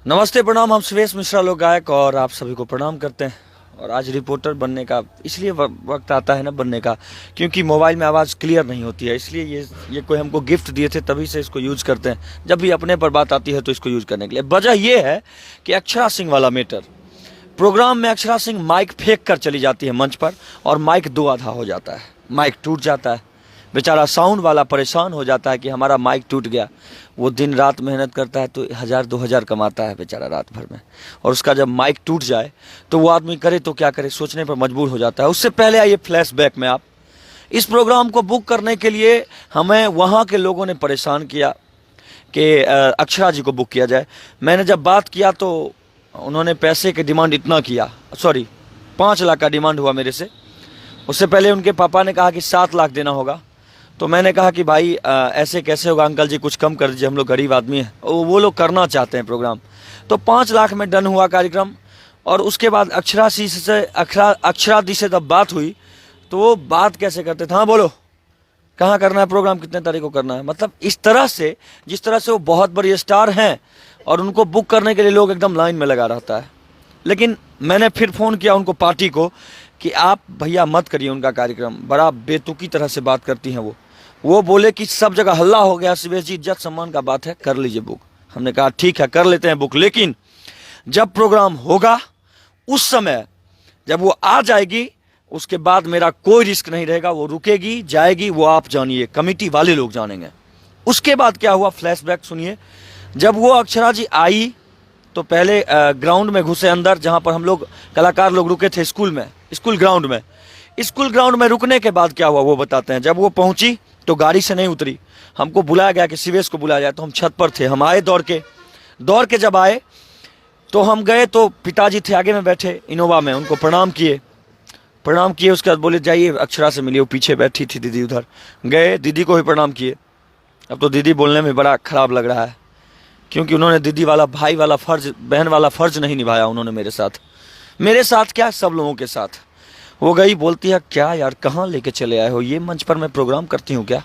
नमस्ते प्रणाम। हम सुरेश मिश्रा लोग गायक और आप सभी को प्रणाम करते हैं। और आज रिपोर्टर बनने का इसलिए वक्त आता है ना बनने का, क्योंकि मोबाइल में आवाज़ क्लियर नहीं होती है। इसलिए ये कोई हमको गिफ्ट दिए थे, तभी से इसको यूज करते हैं। जब भी अपने पर बात आती है तो इसको यूज करने के लिए। वजह यह है कि अक्षरा सिंह वाला मैटर प्रोग्राम में अक्षरा सिंह माइक फेंक कर चली जाती है मंच पर, और माइक दो आधा हो जाता है, माइक टूट जाता है। बेचारा साउंड वाला परेशान हो जाता है कि हमारा माइक टूट गया। वो दिन रात मेहनत करता है तो 1000-2000 कमाता है बेचारा रात भर में, और उसका जब माइक टूट जाए तो वो आदमी करे तो क्या करे, सोचने पर मजबूर हो जाता है। उससे पहले आइए फ्लैशबैक में। आप इस प्रोग्राम को बुक करने के लिए हमें वहाँ के लोगों ने परेशान किया कि अक्षरा जी को बुक किया जाए। मैंने जब बात किया तो उन्होंने पैसे की डिमांड इतना किया, 5 लाख का डिमांड हुआ मेरे से। उससे पहले उनके पापा ने कहा कि 7 लाख देना होगा। तो मैंने कहा कि भाई ऐसे कैसे होगा अंकल जी, कुछ कम कर दीजिए, हम लोग गरीब आदमी हैं। वो लोग करना चाहते हैं प्रोग्राम। तो 5 लाख में डन हुआ कार्यक्रम। और उसके बाद अक्षरा दी से जब बात हुई तो वो बात कैसे करते थे, हाँ बोलो कहाँ करना है प्रोग्राम, कितने तारीख को करना है। मतलब इस तरह से, जिस तरह से वो बहुत बड़ी स्टार हैं और उनको बुक करने के लिए लोग एकदम लाइन में लगा रहता है। लेकिन मैंने फिर फ़ोन किया उनको, पार्टी को, कि आप भैया मत करिए उनका कार्यक्रम, बड़ा बेतुकी तरह से बात करती हैं वो बोले कि सब जगह हल्ला हो गया, शिवेश जी इज्जत सम्मान का बात है, कर लीजिए बुक। हमने कहा ठीक है कर लेते हैं बुक, लेकिन जब प्रोग्राम होगा उस समय जब वो आ जाएगी उसके बाद मेरा कोई रिस्क नहीं रहेगा। वो रुकेगी जाएगी वो आप जानिए, कमेटी वाले लोग जानेंगे। उसके बाद क्या हुआ, फ्लैशबैक सुनिए। जब वो अक्षरा जी आई तो पहले ग्राउंड में घुसे अंदर, जहाँ पर हम लोग कलाकार लोग रुके थे, स्कूल ग्राउंड में रुकने के बाद क्या हुआ वो बताते हैं। जब वो पहुंची तो गाड़ी से नहीं उतरी, हमको बुलाया गया कि शिवेश को बुलाया जाए। तो हम छत पर थे, हम आए दौड़ के जब आए तो हम गए तो पिताजी थे आगे में बैठे इनोवा में, उनको प्रणाम किए। उसके बाद बोले जाइए अक्षरा से मिलिए। वो पीछे बैठी थी दीदी, उधर गए, दीदी को भी प्रणाम किए। अब तो दीदी बोलने में बड़ा खराब लग रहा है, क्योंकि उन्होंने दीदी वाला, भाई वाला फर्ज, बहन वाला फर्ज नहीं निभाया उन्होंने मेरे साथ क्या सब लोगों के साथ। वो गई, बोलती है क्या यार कहाँ लेके चले आए हो, ये मंच पर मैं प्रोग्राम करती हूँ क्या,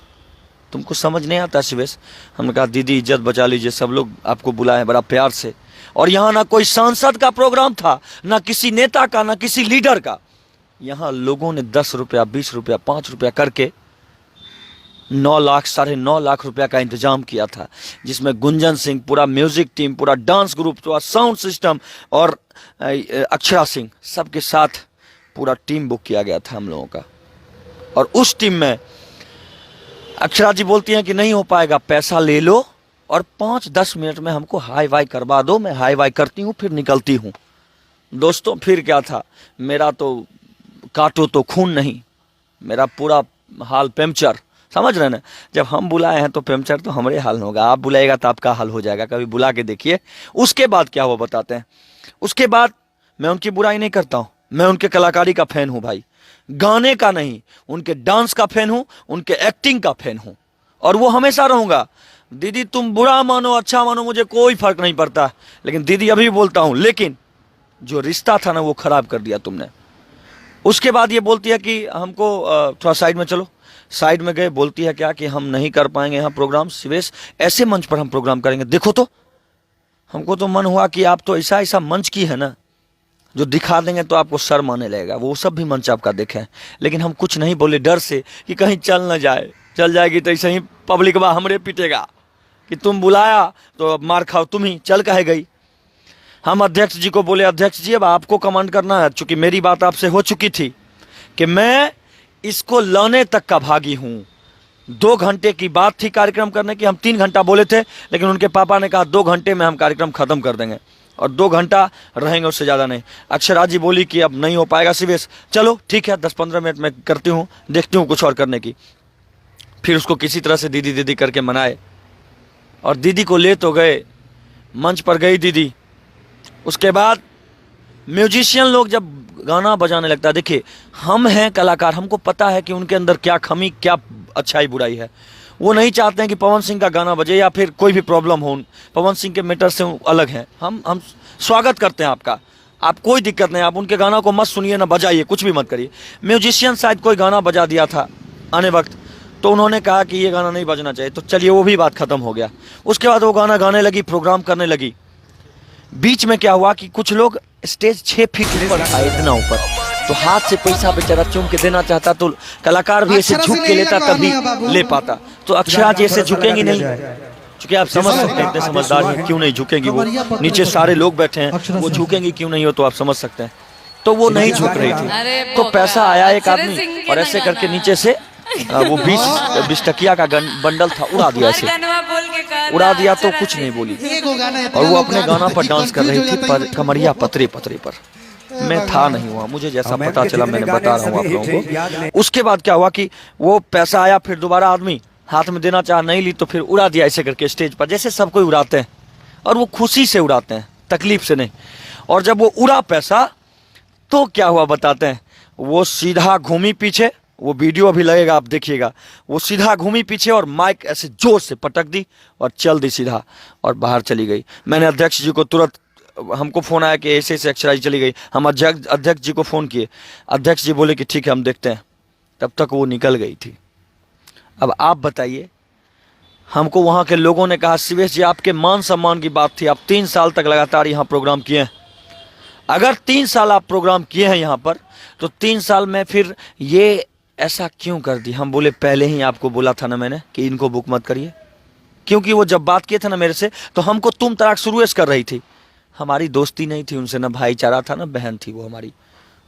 तुमको समझ नहीं आता शिवेश। हमने कहा दीदी इज्जत बचा लीजिए, सब लोग आपको बुलाए बड़ा प्यार से। और यहाँ ना कोई सांसद का प्रोग्राम था, ना किसी नेता का, ना किसी लीडर का। यहाँ लोगों ने 10 रुपया, 20 रुपया, 5 रुपया करके 9 लाख, 9.5 लाख रुपया का इंतजाम किया था, जिसमें गुंजन सिंह, पूरा म्यूजिक टीम, पूरा डांस ग्रुप, पूरा साउंड सिस्टम और अक्षरा सिंह, सबके साथ पूरा टीम बुक किया गया था हम लोगों का। और उस टीम में अक्षरा जी बोलती हैं कि नहीं हो पाएगा, पैसा ले लो और 5-10 मिनट में हमको हाई वाई करवा दो। मैं हाई वाई करती हूँ फिर निकलती हूँ। दोस्तों फिर क्या था, मेरा तो काटो तो खून नहीं, मेरा पूरा हाल पंचर, समझ रहे ना। जब हम बुलाए हैं तो पंचर तो हमारे हाल होगा, आप बुलाएगा तो आपका हाल हो जाएगा, कभी बुला के देखिए। उसके बाद क्या हुआ बताते हैं। उसके बाद मैं उनकी बुराई नहीं करता हूँ, मैं उनके कलाकारी का फैन हूँ भाई, गाने का नहीं, उनके डांस का फैन हूँ, उनके एक्टिंग का फैन हूँ, और वो हमेशा रहूंगा। दीदी तुम बुरा मानो अच्छा मानो मुझे कोई फर्क नहीं पड़ता, लेकिन दीदी अभी भी बोलता हूँ, लेकिन जो रिश्ता था ना वो खराब कर दिया तुमने। उसके बाद ये बोलती है कि हमको थोड़ा साइड में चलो। साइड में गए, बोलती है क्या कि हम नहीं कर पाएंगे यहाँ प्रोग्राम शिवेश, ऐसे मंच पर हम प्रोग्राम करेंगे। देखो तो हमको तो मन हुआ कि आप तो ऐसा मंच की है ना जो दिखा देंगे तो आपको शर्म आने लगेगा। वो सब भी मंच आपका देखें, लेकिन हम कुछ नहीं बोले, डर से कि कहीं चल ना जाए, चल जाएगी तो ऐसे ही पब्लिक बा हमरे पीटेगा कि तुम बुलाया तो अब मार खाओ तुम ही, चल कहे गई। हम अध्यक्ष जी को बोले अध्यक्ष जी अब आपको कमांड करना है, चूंकि मेरी बात आपसे हो चुकी थी कि मैं इसको लाने तक का भागी हूँ। 2 घंटे की बात थी कार्यक्रम करने की, हम 3 घंटा बोले थे, लेकिन उनके पापा ने कहा 2 घंटे में हम कार्यक्रम खत्म कर देंगे और 2 घंटा रहेंगे, उससे ज़्यादा नहीं। अक्षरा जी बोली कि अब नहीं हो पाएगा शिवेश, चलो ठीक है 10-15 मिनट में करती हूँ, देखती हूँ कुछ और करने की। फिर उसको किसी तरह से दीदी दीदी करके मनाए और दीदी को ले तो गए, मंच पर गई दीदी। उसके बाद म्यूजिशियन लोग जब गाना बजाने लगता है, देखिए हम हैं कलाकार, हमको पता है कि उनके अंदर क्या कमी, क्या अच्छाई बुराई है। वो नहीं चाहते हैं कि पवन सिंह का गाना बजे या फिर कोई भी प्रॉब्लम हो, पवन सिंह के मैटर से अलग हैं। हम स्वागत करते हैं आपका, आप कोई दिक्कत नहीं, आप उनके गाना को मत सुनिए ना बजाइए, कुछ भी मत करिए। म्यूजिशियन शायद कोई गाना बजा दिया था आने वक्त, तो उन्होंने कहा कि ये गाना नहीं बजना चाहिए, तो चलिए वो भी बात खत्म हो गया। उसके बाद वो गाना गाने लगी, प्रोग्राम करने लगी। बीच में क्या हुआ कि कुछ लोग स्टेज 6 फीट ऊपर आए, इतना ऊपर, तो हाथ से पैसा बेचारा चूम के देना चाहता, तो कलाकार भी ऐसे झुक के लेता तभी ले पाता। तो अक्षरा जी ऐसे झुकेंगी नहीं, क्योंकि आप समझ सकते हैं, इतने समझदार हैं, क्यों नहीं झुकेंगी वो, नीचे सारे लोग बैठे हैं, वो झुकेंगी क्यों नहीं हो, तो आप समझ सकते हैं। तो वो नहीं झुक रही थी, तो पैसा आया एक आदमी और ऐसे करके नीचे से वो 20 टकिया का बंडल था, उड़ा दिया, ऐसे उड़ा दिया, तो कुछ नहीं बोली। और वो अपने गाना पर डांस कर रही थी, पर कमरिया पतरे पतरे पर। मैं था नहीं हुआ, मुझे जैसा पता चला मैंने बता रहा हूँ आप लोगों को। उसके बाद क्या हुआ कि वो पैसा आया, फिर दोबारा आदमी हाथ में देना चाहा, नहीं ली, तो फिर उड़ा दिया ऐसे करके स्टेज पर, जैसे सब कोई उड़ाते हैं, और वो खुशी से उड़ाते हैं, तकलीफ से नहीं। और जब वो उड़ा पैसा, तो क्या हुआ बताते हैं, वो सीधा घूमी पीछे, वो वीडियो अभी लगेगा, आप देखिएगा, वो सीधा घूमी पीछे और माइक ऐसे जोर से पटक दी और चल दी सीधा, और बाहर चली गई। मैंने अध्यक्ष जी को तुरंत, हमको फोन आया कि ऐसे ऐसे अक्षरा जी चली गई, हम अध्यक्ष जी को फोन किए, अध्यक्ष जी बोले कि ठीक है हम देखते हैं, तब तक वो निकल गई थी। अब आप बताइए, हमको वहाँ के लोगों ने कहा शिवेश जी आपके मान सम्मान की बात थी, आप 3 साल तक लगातार यहाँ प्रोग्राम किए हैं, अगर 3 साल आप प्रोग्राम किए हैं यहाँ पर, तो 3 साल में फिर ये ऐसा क्यों कर दी। हम बोले पहले ही आपको बोला था ना मैंने कि इनको बुक मत करिए, क्योंकि वो जब बात किए थे ना मेरे से, तो हमको तुम तराक शुरू कर रही थी, हमारी दोस्ती नहीं थी उनसे, ना भाईचारा था, ना बहन थी वो हमारी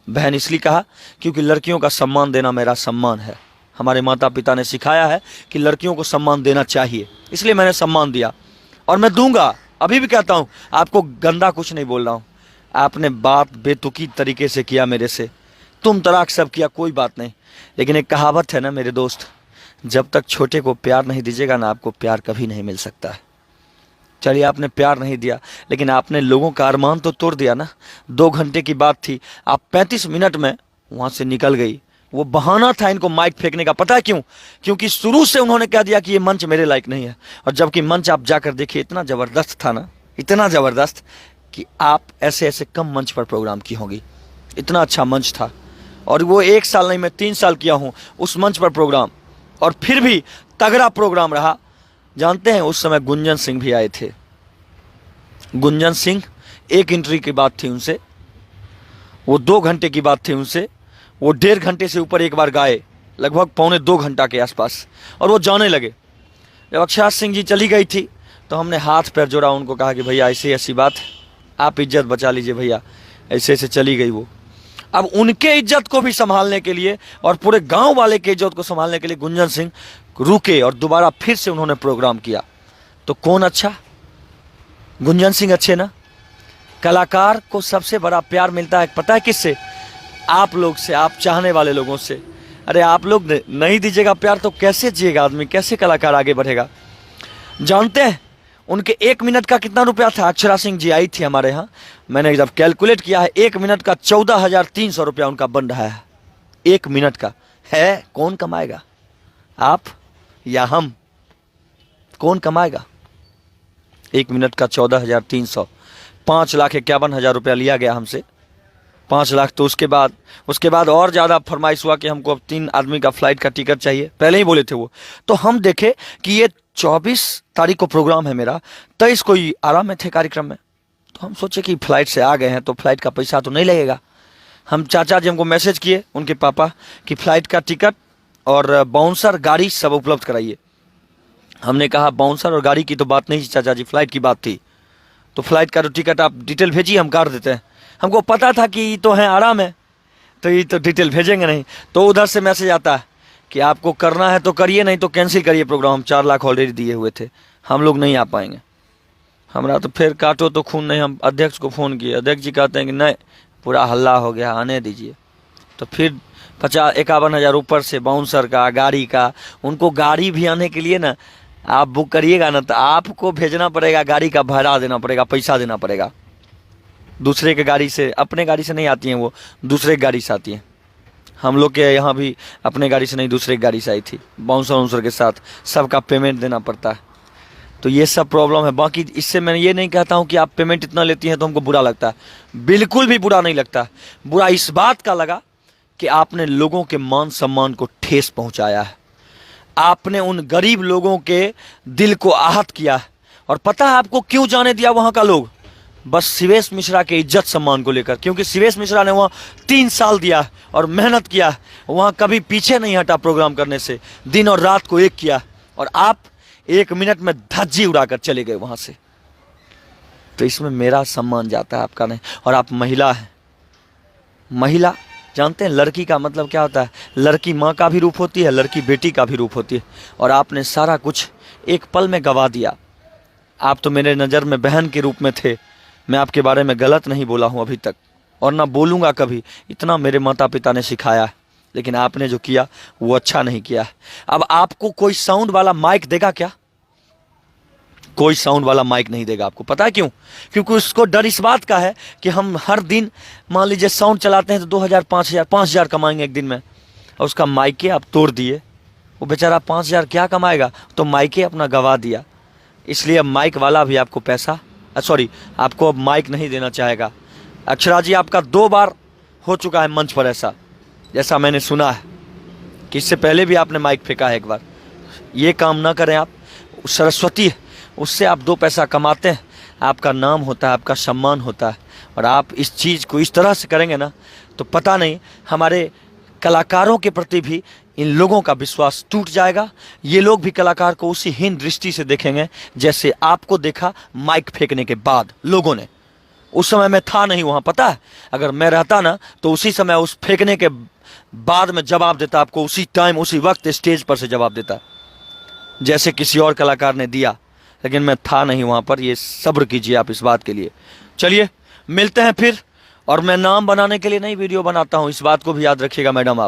बहन। इसलिए कहा क्योंकि लड़कियों का सम्मान देना मेरा सम्मान है, हमारे माता पिता ने सिखाया है कि लड़कियों को सम्मान देना चाहिए, इसलिए मैंने सम्मान दिया और मैं दूंगा। अभी भी कहता हूँ, आपको गंदा कुछ नहीं बोल रहा हूँ, आपने बात बेतुकी तरीके से किया मेरे से, तुम तराक सब किया, कोई बात नहीं, लेकिन एक कहावत है ना मेरे दोस्त, जब तक छोटे को प्यार नहीं दीजिएगा ना, आपको प्यार कभी नहीं मिल सकता है। चलिए आपने प्यार नहीं दिया, लेकिन आपने लोगों का अरमान तो तोड़ दिया ना। 2 घंटे की बात थी, आप 35 मिनट में वहाँ से निकल गई। वो बहाना था इनको माइक फेंकने का, पता है क्यों? क्योंकि शुरू से उन्होंने कह दिया कि ये मंच मेरे लायक नहीं है, और जबकि मंच आप जाकर देखिए इतना ज़बरदस्त था ना, इतना ज़बरदस्त कि आप ऐसे ऐसे कम मंच पर प्रोग्राम की होंगी, इतना अच्छा मंच था। और वो 1 साल नहीं, मैं 3 साल किया हूँ उस मंच पर प्रोग्राम, और फिर भी तगड़ा प्रोग्राम रहा। जानते हैं उस समय गुंजन सिंह भी आए थे, गुंजन सिंह, एक एंट्री की बात थी उनसे, वो 2 घंटे की बात थी उनसे, वो 1.5 घंटे से ऊपर एक बार गाए, लगभग 1.25 घंटा के आसपास, और वो जाने लगे। जब अक्षरा सिंह जी चली गई थी तो हमने हाथ पैर जोड़ा, उनको कहा कि भैया ऐसी ऐसी बात, आप इज्जत बचा लीजिए भैया, ऐसे ऐसे चली गई वो। अब उनके इज्जत को भी संभालने के लिए और पूरे गांव वाले के इज्जत को संभालने के लिए गुंजन सिंह रुके और दोबारा फिर से उन्होंने प्रोग्राम किया। तो कौन अच्छा? गुंजन सिंह अच्छे ना। कलाकार को सबसे बड़ा प्यार मिलता है पता है किससे? आप लोग से, आप चाहने वाले लोगों से। अरे आप लोग नहीं दीजिएगा प्यार तो कैसे जिएगा आदमी, कैसे कलाकार आगे बढ़ेगा? जानते हैं उनके 1 मिनट का कितना रुपया था? अक्षरा सिंह जी आई थी हमारे यहाँ, मैंने जब कैलकुलेट किया है 1 मिनट का 14,300 रुपया उनका बन रहा है। 1 मिनट का है, कौन कमाएगा? आप या हम? कौन कमाएगा? 1 मिनट का 14,300, 5,51,000 रुपया लिया गया हमसे, 5 लाख। तो उसके बाद और ज़्यादा फरमाइश हुआ कि हमको अब 3 आदमी का फ्लाइट का टिकट चाहिए, पहले ही बोले थे वो। तो हम देखे कि ये 24 तारीख को प्रोग्राम है मेरा, 23 को ही आराम में थे कार्यक्रम में, तो हम सोचे कि फ्लाइट से आ गए हैं तो फ्लाइट का पैसा तो नहीं लगेगा। हम चाचा जी हमको मैसेज किए, उनके पापा, कि फ्लाइट का टिकट और बाउंसर गाड़ी सब उपलब्ध कराइए। हमने कहा बाउंसर और गाड़ी की तो बात नहीं चाचा जी, फ्लाइट की बात थी। तो फ्लाइट का तो टिकट आप डिटेल भेजिए, हम काट देते हैं। हमको पता था कि तो है आराम है, तो ये तो डिटेल भेजेंगे नहीं। तो उधर से मैसेज आता है कि आपको करना है तो करिए, नहीं तो कैंसिल करिए प्रोग्राम। हम 4 लाख ऑलरेडी दिए हुए थे, हम लोग नहीं आ पाएंगे। हमारा तो फिर काटो तो खून नहीं। हम अध्यक्ष को फ़ोन किए, अध्यक्ष जी कहते हैं कि नहीं, पूरा हल्ला हो गया, आने दीजिए। तो फिर 51,000 ऊपर से बाउंसर का, गाड़ी का। उनको गाड़ी भी आने के लिए ना, आप बुक करिएगा ना तो आपको भेजना पड़ेगा, गाड़ी का भाड़ा देना पड़ेगा, पैसा देना पड़ेगा। दूसरे के गाड़ी से, अपने गाड़ी से नहीं आती हैं वो, दूसरे की गाड़ी से आती हैं। हम लोग के यहाँ भी अपने गाड़ी से नहीं, दूसरे की गाड़ी से आई थी, बाउंसर वाउंसर के साथ, सबका पेमेंट देना पड़ता है। तो ये सब प्रॉब्लम है। बाकी इससे मैं ये नहीं कहता हूँ कि आप पेमेंट इतना लेती हैं तो हमको बुरा लगता है, बिल्कुल भी बुरा नहीं लगता। बुरा इस बात का लगा कि आपने लोगों के मान सम्मान को ठेस पहुँचाया है, आपने उन गरीब लोगों के दिल को आहत किया है। और पता है आपको क्यों जाने दिया वहाँ का लोग? बस शिवेश मिश्रा के इज्जत सम्मान को लेकर, क्योंकि शिवेश मिश्रा ने वहाँ 3 साल दिया और मेहनत किया, वहाँ कभी पीछे नहीं हटा प्रोग्राम करने से, दिन और रात को एक किया, और आप 1 मिनट में धज्जी उड़ाकर चले गए वहाँ से। तो इसमें मेरा सम्मान जाता है, आपका नहीं। और आप महिला हैं, महिला जानते हैं लड़की का मतलब क्या होता है? लड़की माँ का भी रूप होती है, लड़की बेटी का भी रूप होती है, और आपने सारा कुछ एक पल में गवा दिया। आप तो मेरे नज़र में बहन के रूप में थे, मैं आपके बारे में गलत नहीं बोला हूँ अभी तक, और ना बोलूँगा कभी, इतना मेरे माता पिता ने सिखाया है, लेकिन आपने जो किया वो अच्छा नहीं किया है। अब आपको कोई साउंड वाला माइक देगा क्या? कोई साउंड वाला माइक नहीं देगा आपको, पता है क्यों? क्योंकि उसको डर इस बात का है कि हम हर दिन मान लीजिए साउंड चलाते हैं तो 2000 5000 कमाएंगे एक दिन में, और उसका माइके आप तोड़ दिए, वो बेचारा 5000 क्या कमाएगा? तो माइके अपना गवा दिया। इसलिए अब माइक वाला भी आपको पैसा आपको अब माइक नहीं देना चाहेगा। अक्षरा जी, आपका 2 बार हो चुका है मंच पर ऐसा, जैसा मैंने सुना है कि इससे पहले भी आपने माइक फेंका है एक बार। ये काम ना करें आप, सरस्वती है, उससे आप 2 पैसा कमाते हैं, आपका नाम होता है, आपका सम्मान होता है, और आप इस चीज़ को इस तरह से करेंगे ना तो पता नहीं हमारे कलाकारों के प्रति भी इन लोगों का विश्वास टूट जाएगा। ये लोग भी कलाकार को उसी हीन दृष्टि से देखेंगे जैसे आपको देखा माइक फेंकने के बाद लोगों ने। उस समय मैं था नहीं वहाँ, पता है, अगर मैं रहता ना तो उसी समय उस फेंकने के बाद में जवाब देता आपको, उसी टाइम उसी वक्त स्टेज पर से जवाब देता जैसे किसी और कलाकार ने दिया, लेकिन मैं था नहीं वहाँ पर। ये सब्र कीजिए आप इस बात के लिए। चलिए मिलते हैं फिर, और मैं नाम बनाने के लिए नहीं वीडियो बनाता हूँ, इस बात को भी याद रखिएगा मैडम।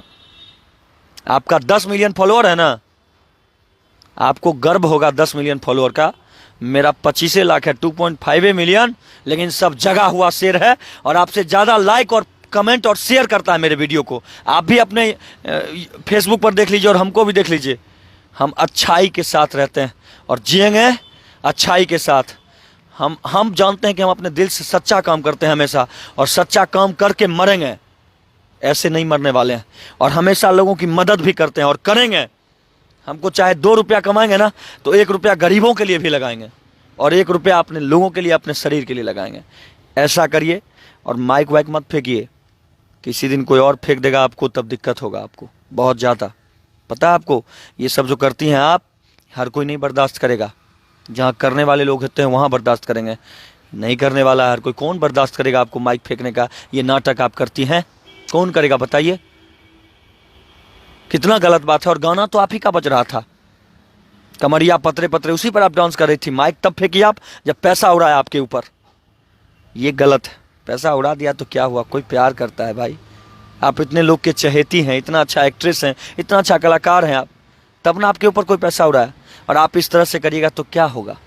आपका 10 मिलियन फॉलोअर है ना, आपको गर्व होगा 10 मिलियन फॉलोअर का। मेरा 25 लाख है, 2.5 मिलियन, लेकिन सब जगा हुआ शेर है, और आपसे ज़्यादा लाइक और कमेंट और शेयर करता है मेरे वीडियो को। आप भी अपने फेसबुक पर देख लीजिए और हमको भी देख लीजिए। हम अच्छाई के साथ रहते हैं और जिएंगे अच्छाई के साथ। हम जानते हैं कि हम अपने दिल से सच्चा काम करते हैं हमेशा, और सच्चा काम करके मरेंगे, ऐसे नहीं मरने वाले हैं। और हमेशा लोगों की मदद भी करते हैं और करेंगे। हमको चाहे 2 रुपया कमाएंगे ना तो 1 रुपया गरीबों के लिए भी लगाएंगे, और 1 रुपया अपने लोगों के लिए, अपने शरीर के लिए लगाएंगे। ऐसा करिए, और माइक वाइक मत फेंकिए, किसी दिन कोई और फेंक देगा आपको, तब दिक्कत होगा आपको बहुत ज़्यादा। पता है आपको, ये सब जो करती हैं आप, हर कोई नहीं बर्दाश्त करेगा। जहाँ करने वाले लोग होते हैं वहाँ बर्दाश्त करेंगे, नहीं करने वाला हर कोई कौन बर्दाश्त करेगा आपको माइक फेंकने का? ये नाटक आप करती हैं, कौन करेगा बताइए? कितना गलत बात है। और गाना तो आप ही का बज रहा था, कमरिया पतरे पतरे, उसी पर आप डांस कर रही थी। माइक तब फेंकी आप जब पैसा उड़ाया आपके ऊपर, ये गलत है। पैसा उड़ा दिया तो क्या हुआ, कोई प्यार करता है भाई। आप इतने लोग के चहेती हैं, इतना अच्छा एक्ट्रेस हैं, इतना अच्छा कलाकार हैं आप, तब ना आपके ऊपर कोई पैसा उड़ाया। और आप इस तरह से करिएगा तो क्या होगा?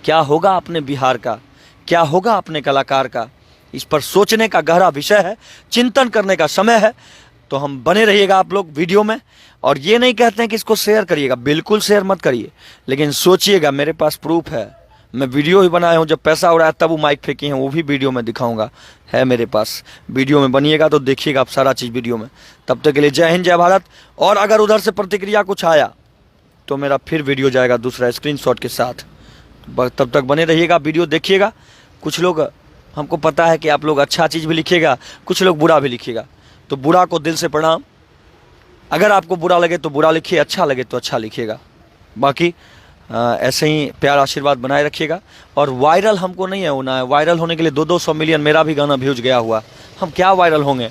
क्या होगा अपने बिहार का, क्या होगा अपने कलाकार का? इस पर सोचने का गहरा विषय है, चिंतन करने का समय है। तो हम बने रहिएगा आप लोग वीडियो में, और ये नहीं कहते हैं कि इसको शेयर करिएगा, बिल्कुल शेयर मत करिए, लेकिन सोचिएगा। मेरे पास प्रूफ है, मैं वीडियो ही बनाया हूँ, जब पैसा उड़ाया तब वो माइक फेंकी हैं, वो भी वीडियो में दिखाऊंगा, है मेरे पास। वीडियो में बनिएगा तो देखिएगा आप सारा चीज़ वीडियो में। तब तक के लिए जय हिंद, जय भारत। और अगर उधर से प्रतिक्रिया कुछ आया तो मेरा फिर वीडियो जाएगा दूसरा स्क्रीनशॉट के साथ। तब तक बने रहिएगा, वीडियो देखिएगा। कुछ लोग, हमको पता है कि आप लोग अच्छा चीज़ भी लिखिएगा, कुछ लोग बुरा भी लिखिएगा, तो बुरा को दिल से प्रणाम। अगर आपको बुरा लगे तो बुरा लिखिए, अच्छा लगे तो अच्छा लिखिएगा। बाकी ऐसे ही प्यार आशीर्वाद बनाए रखिएगा। और वायरल हमको नहीं है होना है, वायरल होने के लिए 200 मिलियन मेरा भी गाना व्यूज गया हुआ, हम क्या वायरल होंगे?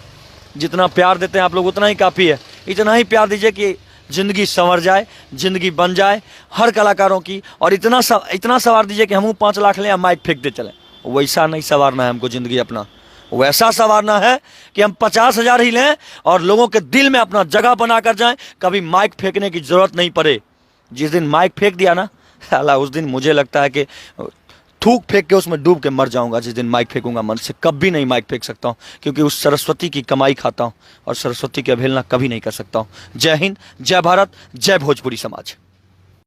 जितना प्यार देते हैं आप लोग उतना ही काफ़ी है। इतना ही प्यार दीजिए कि ज़िंदगी संवर जाए, ज़िंदगी बन जाए हर कलाकारों की, और इतना सवार दीजिए कि हम 5 लाख लें या माइक फेंकते चलें। वैसा नहीं सवारना है हमको ज़िंदगी अपना, वैसा सवारना है कि हम 50,000 ही लें और लोगों के दिल में अपना जगह बना कर जाएं, कभी माइक फेंकने की ज़रूरत नहीं पड़े। जिस दिन माइक फेंक दिया ना अल्लाह, उस दिन मुझे लगता है कि थूक फेंक के उसमें डूब के मर जाऊंगा। जिस दिन माइक फेंकूंगा मन से, कभी नहीं माइक फेंक सकता हूं, क्योंकि उस सरस्वती की कमाई खाता हूं और सरस्वती की अवहेलना कभी नहीं कर सकता हूं। जय हिंद, जय भारत, जय भोजपुरी समाज।